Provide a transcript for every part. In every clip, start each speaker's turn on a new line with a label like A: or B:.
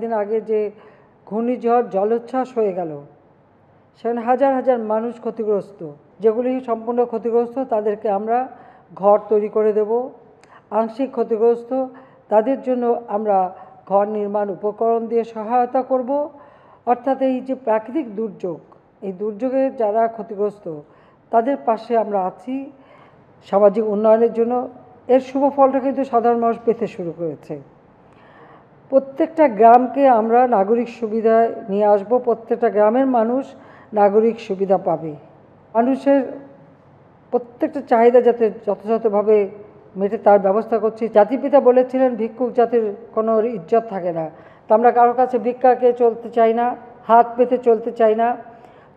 A: কয়েকদিন আগে যে ঘূর্ণিঝড় জলোচ্ছ্বাস হয়ে গেল, সেখানে হাজার হাজার মানুষ ক্ষতিগ্রস্ত। যেগুলি সম্পূর্ণ ক্ষতিগ্রস্ত তাদেরকে আমরা ঘর তৈরি করে দেব। আংশিক ক্ষতিগ্রস্ত তাদের জন্য আমরা ঘর নির্মাণ উপকরণ দিয়ে সহায়তা করব। অর্থাৎ এই যে প্রাকৃতিক দুর্যোগ, এই দুর্যোগে যারা ক্ষতিগ্রস্ত তাদের পাশে আমরা আছি সামাজিক উন্নয়নের জন্য। এর শুভ ফলটা কিন্তু সাধারণ মানুষ পেতে শুরু করেছে। প্রত্যেকটা গ্রামকে আমরা নাগরিক সুবিধায় নিয়ে আসব। প্রত্যেকটা গ্রামের মানুষ নাগরিক সুবিধা পাবে। মানুষের প্রত্যেকটা চাহিদা যাতে যথাযথভাবে মেটে তার ব্যবস্থা করছি। জাতিপিতা বলেছিলেন ভিক্ষুক জাতির কোনো ইজ্জত থাকে না। তা আমরা কারোর কাছে ভিক্ষাকে চলতে চাই না, হাত পেতে চলতে চাই না।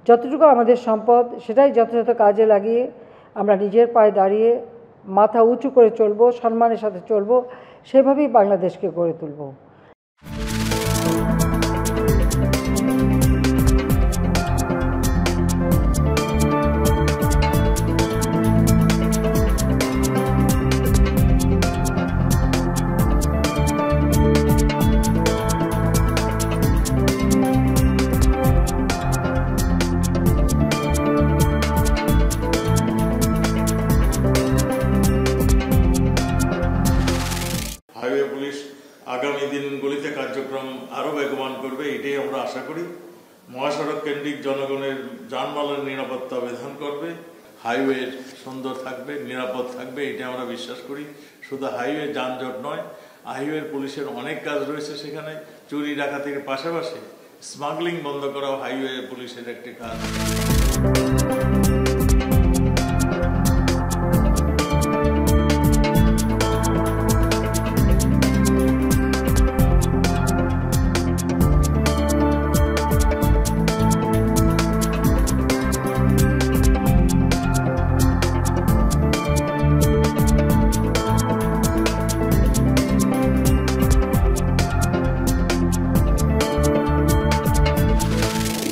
A: যতটুকু আমাদের সম্পদ সেটাই যথাযথ কাজে লাগিয়ে আমরা নিজের পায়ে দাঁড়িয়ে মাথা উঁচু করে চলবো, সম্মানের সাথে চলবো, সেভাবেই বাংলাদেশকে গড়ে তুলব।
B: হাইওয়ে পুলিশ আগামী দিনগুলিতে কার্যক্রম আরও বেগবান করবে, এটাই আমরা আশা করি। মহাসড়ক কেন্দ্রিক জনগণের যানবাহনের নিরাপত্তা বিধান করবে, হাইওয়ে সুন্দর থাকবে, নিরাপদ থাকবে, এটা আমরা বিশ্বাস করি। শুধু হাইওয়ে যানজট নয়, হাইওয়ে পুলিশের অনেক কাজ রয়েছে সেখানে। চুরি ডাকাতির পাশাপাশি স্মাগলিং বন্ধ করাও হাইওয়ে পুলিশের একটি কাজ।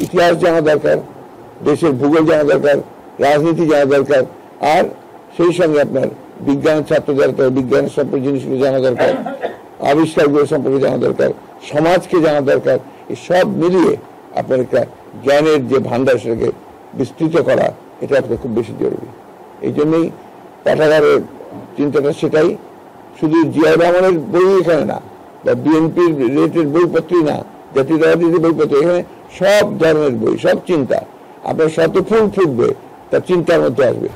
C: ইতিহাস জানা দরকার, দেশের ভূগোল জানা দরকার, রাজনীতি জানা দরকার, আর সেই সঙ্গে আপনার বিজ্ঞানের ছাত্র দরকার, বিজ্ঞানের সম্পর্কে জিনিসগুলো জানা দরকার, আবিষ্কারগুলো সম্পর্কে জানা দরকার, সমাজকে জানা দরকার। এই সব মিলিয়ে আপনার একটা জ্ঞানের যে ভান্ডার সেটাকে বিস্তৃত করা, এটা আপনার খুব বেশি জরুরি। এই জন্যই পাঠাগারের চিন্তাটা সেটাই। শুধু জিয়াউর রহমানের বই এখানে না, বা বিএনপির রিলেটেড বইপত্রই না, জাতীয় রাজনীতির বইপত্র, এখানে সব ধরনের বই, সব চিন্তা আপনার শত ফুল ফুটবে তার চিন্তার মধ্যে আসবে।